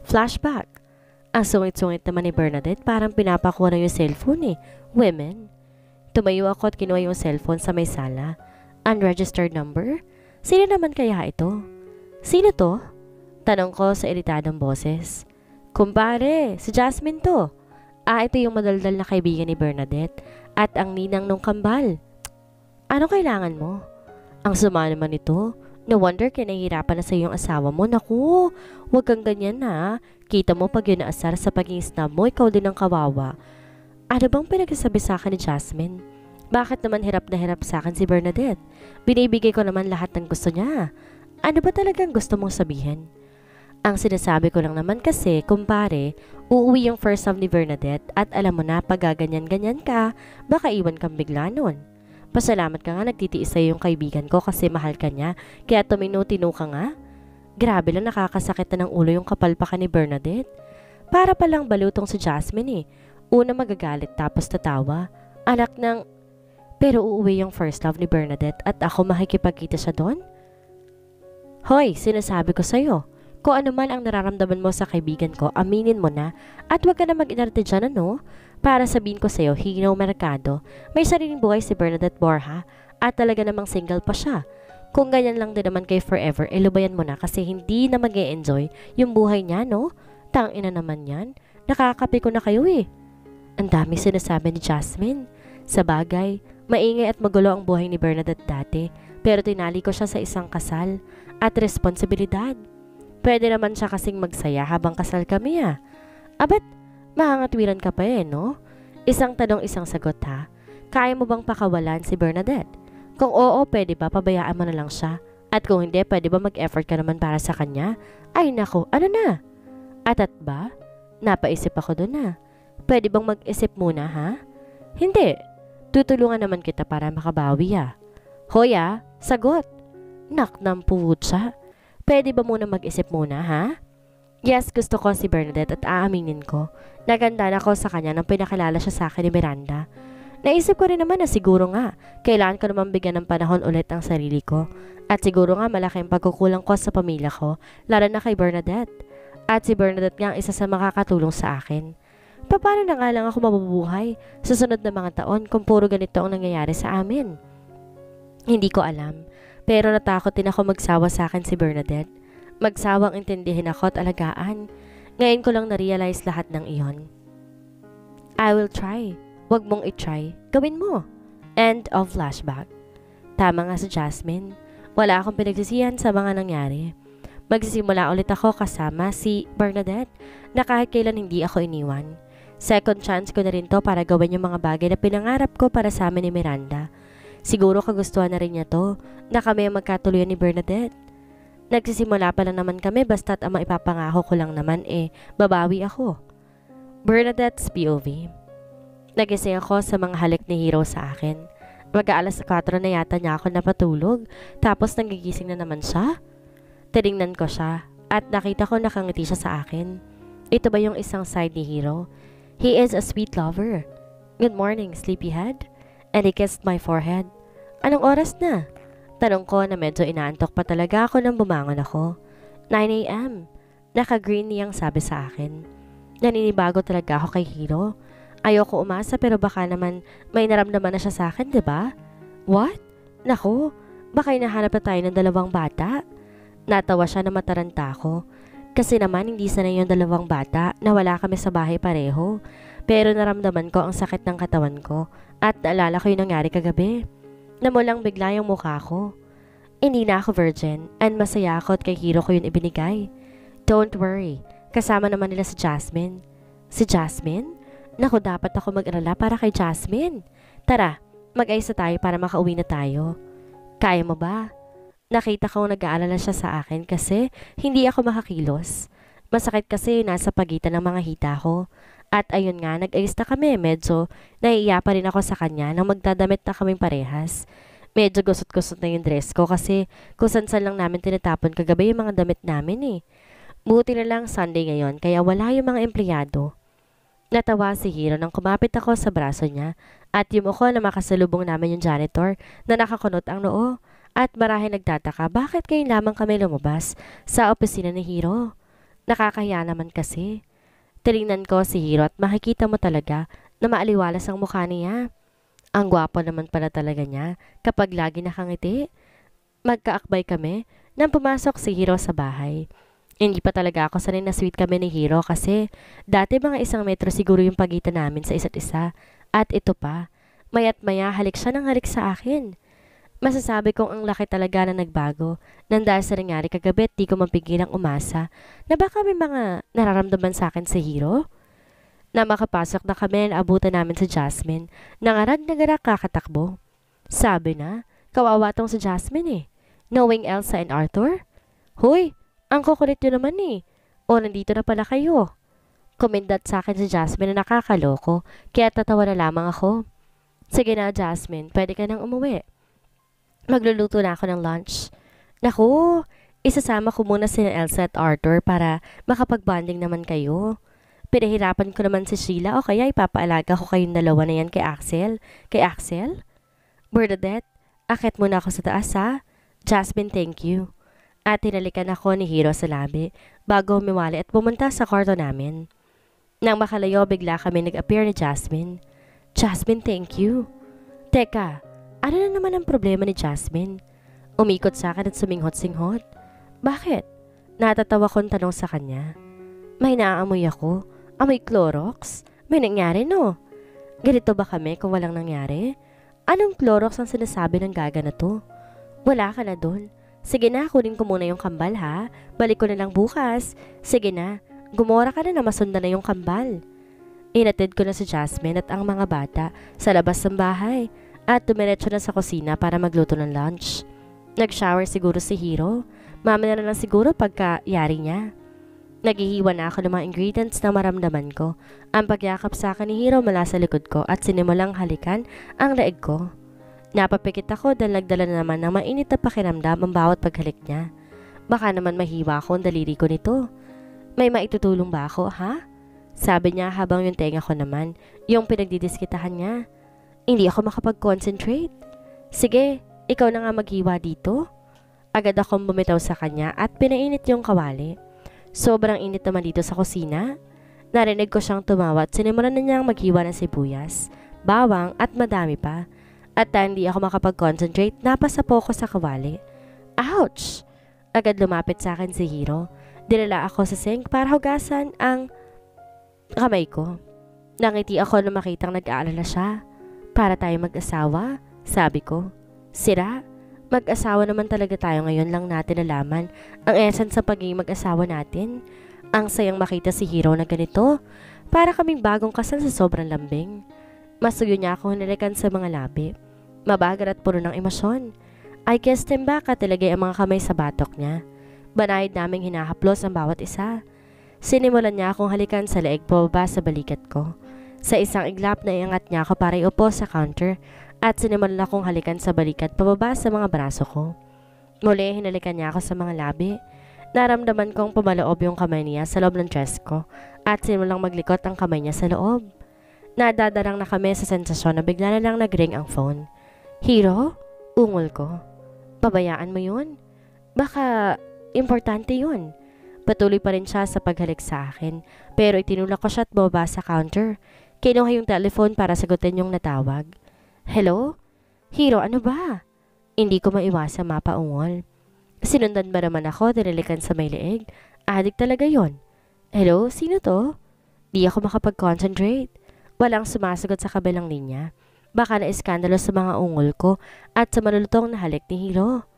Flashback. Ang sungit-sungit naman ni Bernadette, parang pinapakuha na yung cellphone eh. Women. Tumayo ako at kinuha yung cellphone sa may sala. Unregistered number? Sino naman kaya ito? Sino to? Tanong ko sa iritadong boses. Kumpare, si Jasmine to. Ito yung madaldal na kaibigan ni Bernadette at ang ninang nung kambal. Ano kailangan mo? Ang sama naman ito. No wonder kinahirapan na sa iyong asawa mo. Naku, huwag kang ganyan na. Kita mo pag yun naasar sa pagiging snob mo, ikaw din ang kawawa. Ano bang pinagsasabi sa akin ni Jasmine? Bakit naman hirap na hirap sa akin si Bernadette? Binibigay ko naman lahat ng gusto niya. Ano ba talagang gusto mong sabihin? Ang sinasabi ko lang naman kasi, kumpare, uuwi yung first love ni Bernadette at alam mo na pag gaganyan-ganyan ka, baka iwan kang bigla nun. Pasalamat ka nga nagtitiis sa'yo yung kaibigan ko kasi mahal ka niya, kaya tumino-tino ka nga. Grabe lang, nakakasakit na ng ulo yung kapalpakan ni Bernadette. Para palang balutong si Jasmine eh. Una magagalit tapos tatawa. Anak ng... Pero uuwi yung first love ni Bernadette at ako makikipagkita siya doon? Hoy, sinasabi ko sa'yo. Kung ano man ang nararamdaman mo sa kaibigan ko, aminin mo na at huwag ka na mag-inarte dyan ano. Para sabihin ko sa'yo, Hinaw Mercado, may sariling buhay si Bernadette Borja at talaga namang single pa siya. Kung ganyan lang din naman kay forever, lubayan mo na kasi hindi na mag-e-enjoy yung buhay niya, no? Tangina naman yan. Nakakapi ko na kayo eh. Ang dami sinasabi ni Jasmine. Sa bagay, maingay at magulo ang buhay ni Bernadette dati, pero tinali ko siya sa isang kasal at responsibilidad. Pwede naman siya kasing magsaya habang kasal kami ah. Abat, mahangatwiran ka pa eh, no? Isang tanong, isang sagot ha. Kaya mo bang pakawalan si Bernadette? Kung oo, pwede ba pabayaan mo na lang siya? At kung hindi, pwede ba mag-effort ka naman para sa kanya? Ay nako, ano na? At ba? Napaisip ako doon na. Pwede bang mag-isip muna ha? Hindi. Tutulungan naman kita para makabawi ah. Hoy ah, sagot. Naknang puwutsa. Pwede ba muna mag-isip muna ha? Yes, gusto ko si Bernadette at aaminin ko. Naganda na ako sa kanya nang pinakilala siya sa akin ni Miranda. Naisip ko rin naman na siguro nga, kailangan ko naman bigyan ng panahon ulit ang sarili ko. At siguro nga malaking pagkukulang ko sa pamilya ko, lalo na kay Bernadette. At si Bernadette nga ang isa sa makakatulong sa akin. Paano na nga lang ako mabubuhay sa sunod na mga taon kung puro ganito ang nangyayari sa amin? Hindi ko alam, pero natakot din ako magsawa sa akin si Bernadette. Magsawang intindihin ako at alagaan. Ngayon ko lang na-realize lahat ng iyon. I will try. Huwag mong i-try. Gawin mo. End of flashback. Tama nga si Jasmine. Wala akong pinagsisihan sa mga nangyari. Magsisimula ulit ako kasama si Bernadette na kahit kailan hindi ako iniwan. Second chance ko na rin to para gawin yung mga bagay na pinangarap ko para sa amin ni Miranda. Siguro kagustuhan na rin niya to na kami ang magkatuluyan ni Bernadette. Nagsisimula pa lang naman kami basta't ang maipapangako ko lang naman babawi ako. Bernadette's POV. Nagising ako sa mga halik ni Hero sa akin. Mag-aalas 4 na yata niya ako napatulog tapos nagigising na naman siya. Tinignan ko siya at nakita ko nakangiti siya sa akin. Ito ba yung isang side ni Hero? He is a sweet lover. Good morning, sleepyhead. And he kissed my forehead. Anong oras na? Tanong ko na medyo inaantok pa talaga ako nang bumangon ako. 9 a.m. Naka-green niyang sabi sa akin. Naninibago talaga ako kay Hero. Ayoko umasa pero baka naman may naramdaman na siya sa akin, diba? What? Naku, baka hinahanap na tayo ng dalawang bata. Natawa siya na mataranta ko. Kasi naman hindi sanay yung dalawang bata na wala kami sa bahay pareho. Pero naramdaman ko ang sakit ng katawan ko at naalala ko yung nangyari kagabi. Namulang bigla yung mukha ko. Hindi na ako virgin and masaya ako at kay Hero ko yun ibinigay. Don't worry, kasama naman nila si Jasmine. Si Jasmine? Naku, dapat ako mag-alala para kay Jasmine. Tara, mag-ayos na tayo para makauwi na tayo. Kaya mo ba? Nakita ko nag-aalala siya sa akin kasi hindi ako makakilos. Masakit kasi nasa pagitan ng mga hita ko. At ayun nga, nag-ayos na kami. Medyo naiiya pa rin ako sa kanya nang magdadamit na kaming parehas. Medyo gusot-gusot na yung dress ko kasi kung san-san lang namin tinatapon kagabi yung mga damit namin Buti na lang Sunday ngayon kaya wala yung mga empleyado. Natawa si Hero nang kumapit ako sa braso niya at yumuko na makasalubong namin yung janitor na nakakunot ang noo at marahil nagtataka bakit ngayon lamang kami lumabas sa opisina ni Hero. Nakakahiya naman kasi. Tinignan ko si Hiro at makikita mo talaga na maaliwalas ang mukha niya. Ang gwapo naman pala talaga niya kapag lagi nakangiti. Magkaakbay kami nang pumasok si Hiro sa bahay. Hindi pa talaga ako sanay na sweet kami ni Hiro kasi dati mga 1 metro siguro yung pagitan namin sa isa't isa. At ito pa, maya't maya halik siya ng halik sa akin. Masasabi kong ang laki talaga na nagbago nang dahil sa nangyari kagabi at di ko mapigilang umasa na baka may mga nararamdaman sa akin si Hiro. Na makapasok na kami na abutan namin si Jasmine, nangarag na garak kakatakbo. Sabi na, kawawa tong si Jasmine eh. Knowing Elsa and Arthur? Hoy, ang kukulit nyo naman eh. O nandito na pala kayo. Kumindat sa akin si Jasmine na nakakaloko, kaya tatawa na lamang ako. Sige na Jasmine, pwede ka nang umuwi. Magluluto na ako ng lunch. Naku, isasama ko muna si Elsa at Arthur para makapag-bonding naman kayo. Pinahirapan ko naman si Sheila o kaya ipapaalaga ko kayong dalawa na yan kay Axel. Kay Axel? Bernadette, akit muna ako sa taas ha. Jasmine, thank you. At tinalikan ako ni Hiro sa labi bago humiwali at pumunta sa kwarto namin. Nang makalayo, bigla kami nag-appear ni Jasmine. Jasmine, thank you. Teka, ano na naman ang problema ni Jasmine? Umikot sa akin at suminghot-singhot. Bakit? Natatawa kong tanong sa kanya. May naaamoy ako. Amoy Clorox? May nangyari no? Ganito ba kami kung walang nangyari? Anong Clorox ang sinasabi ng gaga na to? Wala ka na dun. Sige na, kunin ko muna yung kambal ha. Balik ko na lang bukas. Sige na, gumora ka na masundan na yung kambal. Inatid ko na si Jasmine at ang mga bata sa labas ng bahay at dumiretso na sa kusina para magluto ng lunch. Nag-shower siguro si Hiro. Mamaya na lang siguro pagka-yari niya. Naghihiwa na ako ng mga ingredients na maramdaman ko. Ang pagyakap sa akin ni Hiro mula sa likod ko at sinimulang halikan ang leeg ko. Napapikit ako dahil nagdala na naman ng mainit na pakiramdam ang bawat paghalik niya. Baka naman mahiwa ako ang daliri ko nito. May maitutulong ba ako, ha? Sabi niya habang yung tenga ko naman, yung pinagdidiskitahan niya. Hindi ako makapag-concentrate. Sige, ikaw na nga maghiwa dito. Agad akong bumitaw sa kanya at pinainit yung kawali. Sobrang init naman dito sa kusina. Narinig ko siyang tumawa at sinimulan na niyang maghiwa ng sibuyas, bawang at madami pa. At hindi ako makapag-concentrate, napasa po ako sa kawali. Ouch! Agad lumapit sa akin si Hiro. Dinala ako sa sink para hugasan ang kamay ko. Nangiti ako na makitang nag-aalala siya. Para tayo mag-asawa, sabi ko. Sira? Mag-asawa naman talaga tayo, ngayon lang natin nalaman ang essence sa pagiging mag-asawa natin. Ang sayang makita si Hiro na ganito. Para kaming bagong kasal sa sobrang lambing. Masuyo niya ako hinalikan sa mga labi. Mabagal at puro ng emosyon. I kissed him back at ilagay ang mga kamay sa batok niya. Banayad naming hinahaplos ang bawat isa. Sinimulan niya akong halikan sa leeg pababa sa balikat ko. Sa isang iglap na iangat niya ako para iupo sa counter at sinimulan akong halikan sa balikat pababa sa mga braso ko. Muli hinalikan niya ako sa mga labi. Naramdaman kong pumaloob yung kamay niya sa loob ng dress ko at sinimulang maglikot ang kamay niya sa loob. Nadadarang na kami sa sensasyon na bigla na lang nag-ring ang phone. Hiro? Ungol ko. Pabayaan mo yun? Baka importante yun. Patuloy pa rin siya sa paghalik sa akin pero itinulak ko siya at bumaba sa counter. Kinuha yung telephone para sagutin yung natawag. Hello? Hiro, ano ba? Hindi ko maiwasang mapaungol. Sinundan ba naman ako, dinalikan sa may leeg? Adik talaga yon. Hello, sino to? Di ako makapag-concentrate. Walang sumasagot sa kabilang linya. Baka na-iskandalo sa mga ungol ko at sa malulutong na halik ni Hiro.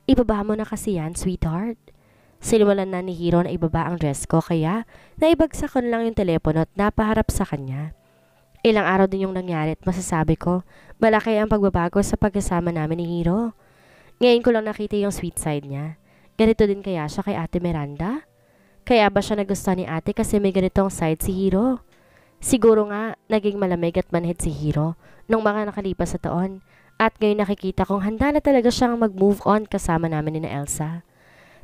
Ibaba mo na kasi yan, sweetheart. Sinimulan na ni Hiro na ibaba ang dress ko kaya naibagsak ko na lang yung telepono at napaharap sa kanya. Ilang araw din yung nangyari at masasabi ko, malaki ang pagbabago sa pagkasama namin ni Hiro. Ngayon ko lang nakita yung sweet side niya. Ganito din kaya siya kay Ate Miranda? Kaya ba siya nagustuhan ni ate kasi may ganitong side si Hiro? Siguro nga, naging malamig at manhid si Hiro nung mga nakalipas sa taon. At ngayon nakikita kong handa na talaga siyang mag-move on kasama namin ni na Elsa.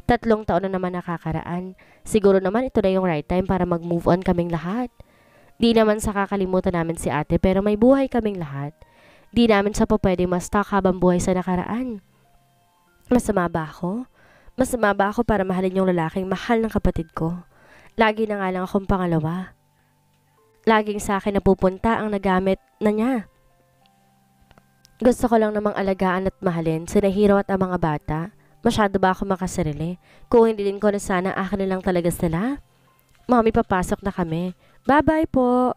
3 taon na naman nakakaraan. Siguro naman ito na yung right time para mag-move on kaming lahat. Di naman sa kakalimutan namin si ate pero may buhay kaming lahat. Di namin siya po pwede ma-stalk habang buhay sa nakaraan. Masama ba ako? Masama ba ako para mahalin yung lalaking mahal ng kapatid ko? Lagi na nga lang akong pangalawa. Laging sa akin napupunta ang nagamit na niya. Gusto ko lang namang alagaan at mahalin sina Hiro at ang mga bata. Masyado ba ako makasarili? Kung hindi din ko na sana akin na lang talaga sila. Mami, papasok na kami. Bye-bye po.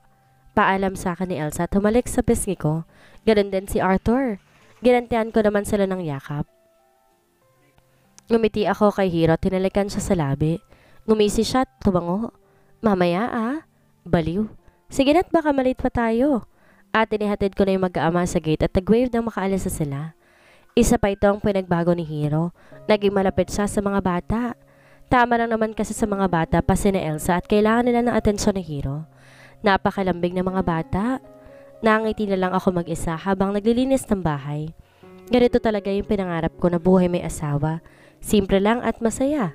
Paalam sa akin ni Elsa at humalik sa pisngi ko. Ganun din si Arthur. Ginantian ko naman sila ng yakap. Ngumiti ako kay Hiro at tinalikan siya sa labi. Ngumisi siya at tumango. Mamaya Baliw. Sige na't baka malate pa tayo. At inihatid ko na yung mag-aama sa gate at nag-wave nang makaalis na sila. Isa pa itong pinagbago ni Hiro. Naging malapit siya sa mga bata. Tama lang naman kasi sa mga bata pa si Elsa at kailangan nila ng atensyon ni Hiro. Napakalambing ng mga bata. Nangiti na lang ako mag-isa habang naglilinis ng bahay. Ganito talaga yung pinangarap ko na buhay may asawa. Simple lang at masaya.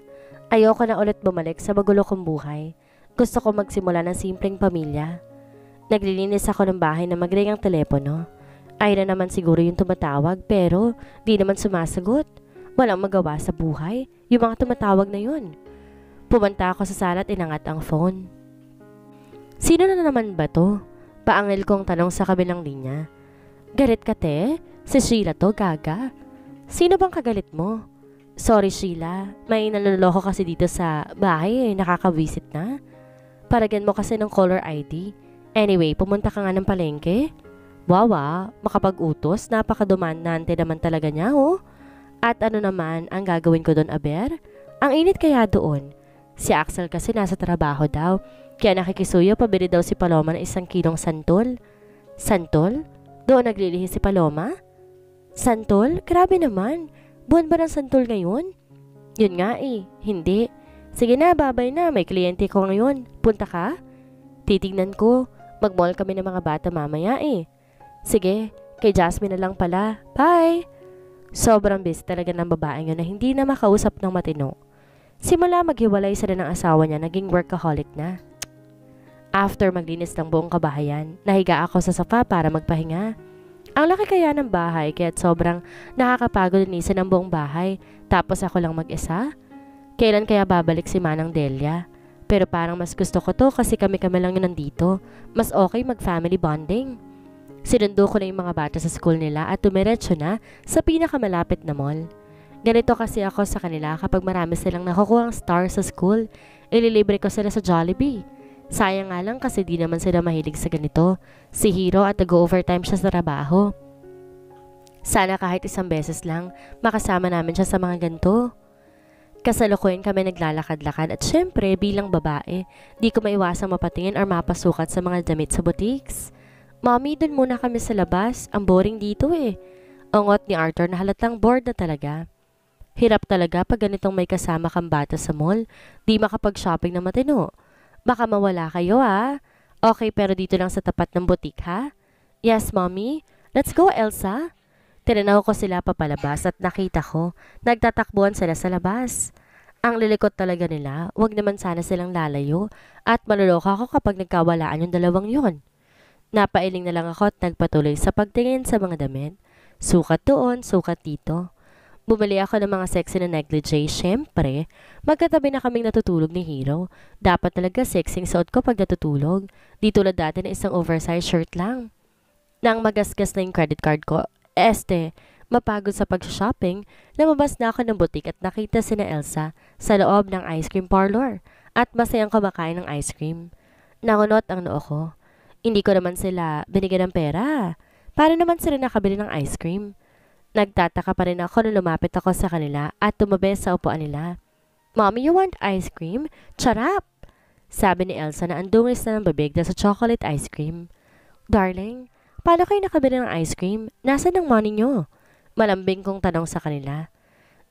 Ayoko na ulit bumalik sa magulo kong buhay. Gusto ko magsimula ng simpleng pamilya. Naglilinis ako ng bahay na mag-ring ang telepono. Ay na naman siguro yung tumatawag pero di naman sumasagot. Walang magawa sa buhay yung mga tumatawag na yun. Pumunta ako sa sala at inangat ang phone. Sino na naman ba to? Paangil kong tanong sa kabilang linya. Galit ka te? Si Sheila to, gaga. Sino bang kagalit mo? Sorry Sheila, may naloloko kasi dito sa bahay nakaka-visit na. Paragyan mo kasi ng caller ID. Anyway, pumunta ka nga ng palengke. Wawa, makapag-utos, napakadomandante naman talaga niya At ano naman ang gagawin ko doon, Aber? Ang init kaya doon. Si Axel kasi nasa trabaho daw. Kaya nakikisuyo, pabili daw si Paloma ng 1 kilong santol. Santol? Doon naglilihi si Paloma? Santol? Grabe naman. Buwan ba ng santol ngayon? Yun nga hindi. Sige na, babay na. May kliyente ko ngayon. Punta ka? Titignan ko. Mag-mall kami ng mga bata mamaya Sige, kay Jasmine na lang pala. Bye! Sobrang busy talaga ng babaeng yun na hindi na makausap ng matino. Simula maghiwalay sila ng asawa niya, naging workaholic na. After maglinis ng buong kabahayan, nahiga ako sa sofa para magpahinga. Ang laki kaya ng bahay kaya't sobrang nakakapagod linisin ng buong bahay tapos ako lang mag-isa. Kailan kaya babalik si Manang Delia? Pero parang mas gusto ko to kasi kami-kami lang yun nandito. Mas okay mag-family bonding. Sinundo ko na yung mga bata sa school nila at tumiretso na sa pinakamalapit na mall. Ganito kasi ako sa kanila kapag marami silang nakukuhang star sa school, ililibre ko sila sa Jollibee. Sayang nga lang kasi di naman sila mahilig sa ganito. Si Hiro at nag-overtime siya sa trabaho. Sana kahit 1 beses lang makasama namin siya sa mga ganito. Kasalukuyan kami naglalakad-lakad at syempre bilang babae, di ko maiwasang mapatingin or mapasukat sa mga damit sa boutiques. Mommy, dun muna kami sa labas. Ang boring dito Ungot ni Arthur na halatang bored na talaga. Hirap talaga pag ganitong may kasama kang bata sa mall. Di makapag-shopping na matino. Baka mawala kayo Okay, pero dito lang sa tapat ng boutique ha? Yes, Mommy. Let's go, Elsa. Tinanaw ko sila papalabas at nakita ko, nagtatakbuhan sila sa labas. Ang lilikot talaga nila, wag naman sana silang lalayo at maluloko ako kapag nagkawalaan yung dalawang yun. Napailing na lang ako at nagpatuloy sa pagtingin sa mga damit. Sukat doon, sukat dito. Bumili ako ng mga sexy na negligee, syempre. Magkatabi na kaming natutulog ni Hiro. Dapat talaga sexy suot ko pag natutulog. Di tulad dati na isang oversized shirt lang. Nang magasgas na yung credit card ko, mapagod sa pag-shopping, lumabas na ako ng butik at nakita sina Elsa sa loob ng ice cream parlor at masayang kumakain ng ice cream. Nangunot ang noo ko. Hindi ko naman sila binigyan ng pera. Para naman sila nakabili ng ice cream. Nagtataka pa rin ako nung lumapit ako sa kanila at tumabi sa upuan nila. Mommy, you want ice cream? Charap! Sabi ni Elsa na andungis na ng babig na sa chocolate ice cream. Darling, paano kayo nakabili ng ice cream? Nasaan ang money nyo? Malambing kong tanong sa kanila.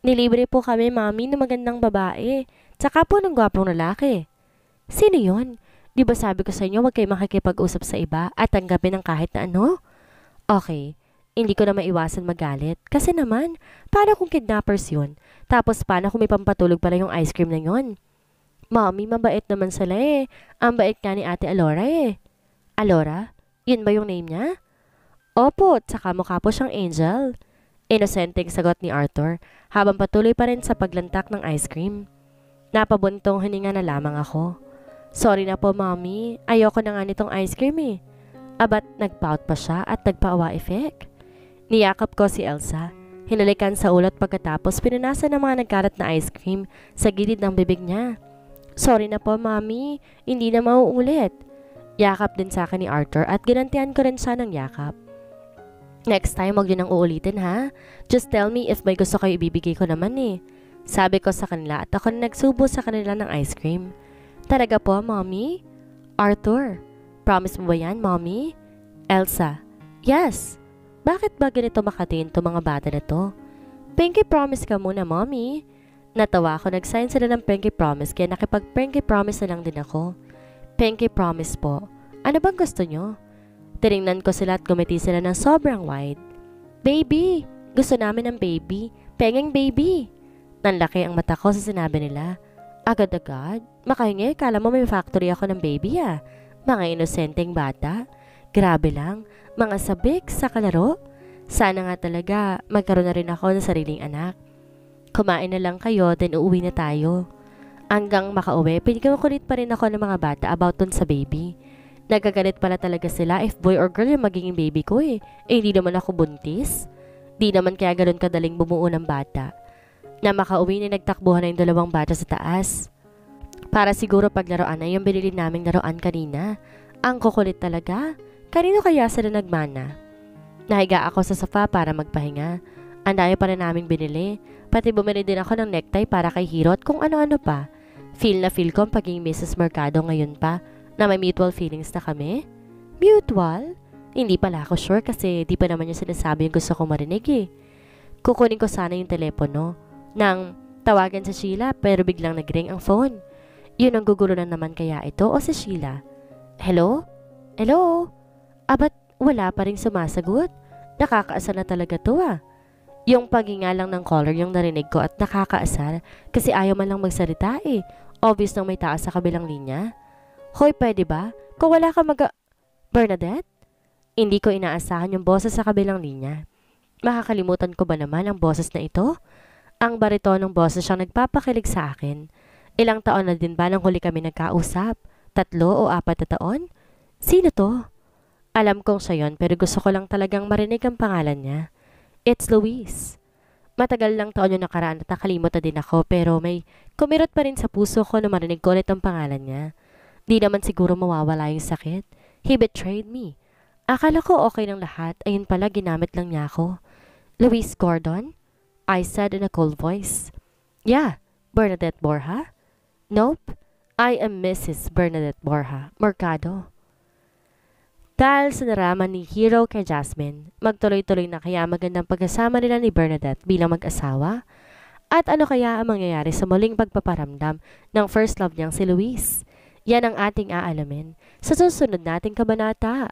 Nilibre po kami, Mommy, ng magandang babae. Tsaka po ng gwapong lalaki. Sino yon? Di ba sabi ko sa inyo huwag kayo makikipag-usap sa iba at tanggapin ng kahit na ano? Okay, hindi ko na maiwasan magalit. Kasi naman, paano kung kidnappers yun? Tapos paano kung may pampatulog pala yung ice cream na yun? Mommy, mabait naman sila Ang bait nga ni Ate Alora Alora? Yun ba yung name niya? Opo, tsaka mukha po siyang angel. Inosenteng sagot ni Arthur habang patuloy pa rin sa paglantak ng ice cream. Napabuntong hininga na lamang ako. Sorry na po, mommy. Ayoko na nga nitong ice cream eh. Abat nagpout pa siya at nagpaawa effect. Niyakap ko si Elsa. Hinalikan sa ulat pagkatapos pinunasan ng mga nagkarat na ice cream sa gilid ng bibig niya. Sorry na po, mommy. Hindi na mauulit. Yakap din sa akin ni Arthur at ginantihan ko rin siya ng yakap. Next time, huwag nyo nang uulitin ha. Just tell me if may gusto kayo ibibigay ko naman eh. Sabi ko sa kanila at ako na nagsubo sa kanila ng ice cream. Talaga po, mommy? Arthur, promise mo ba yan, mommy? Elsa, yes. Bakit ba ganito makatiin to mga bata na to? Pinky promise ka muna, mommy. Natawa ako, nag-sign sila ng pinky promise kaya nakipag-pinky promise na lang din ako. Pinky promise po. Ano bang gusto nyo? Tinignan ko sila at gumiti sila ng sobrang wide. Baby! Gusto namin ng baby. Pengeng baby! Nanlaki ang mata ko sa sinabi nila. Agad-agad? Makahingi, kala mo may factory ako ng baby ah. Mga inosenteng bata. Grabe lang. Mga sabik sa kalaro. Sana nga talaga magkaroon na rin ako ng sariling anak. Kumain na lang kayo, then uuwi na tayo. Hanggang makauwi, pinagkukulit pa rin ako ng mga bata about dun sa baby. Nagagalit pala talaga sila if boy or girl yung magiging baby ko eh. Eh hindi naman ako buntis. Di naman kaya ganun kadaling bumuo ng bata. Na makauwi na nagtakbuhan na yung dalawang bata sa taas. Para siguro paglaruan na yung binili naming laruan kanina. Ang kukulit talaga. Kanino kaya sila nagmana? Nahiga ako sa sofa para magpahinga. Ang dami pa rin naming binili. Pati bumili din ako ng necktie para kay Hiro at kung ano-ano pa. Feel na feel ko ang pagiging Mrs. Mercado ngayon pa na may mutual feelings na kami. Mutual? Hindi pala ako sure kasi di pa naman yung sinasabi yung gusto kong marinig eh. Kukunin ko sana yung telepono nang tawagan sa Sheila pero biglang nag-ring ang phone. Yun ang gugulo na naman kaya ito o si Sheila. Hello? Hello? Abat wala pa rin sumasagot? Nakakaasar na talaga to ah. Yung paghinga lang ng caller yung narinig ko at nakakaasar kasi ayaw man lang magsalita eh. Obvious nang may tao sa kabilang linya. Hoy, pwede ba? Kung wala ka Bernadette? Hindi ko inaasahan yung boses sa kabilang linya. Makakalimutan ko ba naman ang boses na ito? Ang baritonong boses siyang nagpapakilig sa akin. Ilang taon na din ba nang huli kami nagkausap? 3 o 4 na taon? Sino to? Alam kong siya yon pero gusto ko lang talagang marinig ang pangalan niya. It's Luis. Matagal lang taon yung nakaraan at nakalimot na din ako pero may kumirot pa rin sa puso ko na marinig ko ulit ang pangalan niya. Di naman siguro mawawala yung sakit. He betrayed me. Akala ko okay ng lahat, ayun pala ginamit lang niya ako. Luis Gordon? I said in a cold voice. Yeah, Bernadette Borja? Nope, I am Mrs. Bernadette Borja, Mercado. Dahil sa naraman ni Hiro kay Jasmine, magtuloy-tuloy na kaya magandang pagkasama nila ni Bernadette bilang mag-asawa? At ano kaya ang mangyayari sa muling pagpaparamdam ng first love niyang si Luis? Yan ang ating aalamin sa susunod nating kabanata.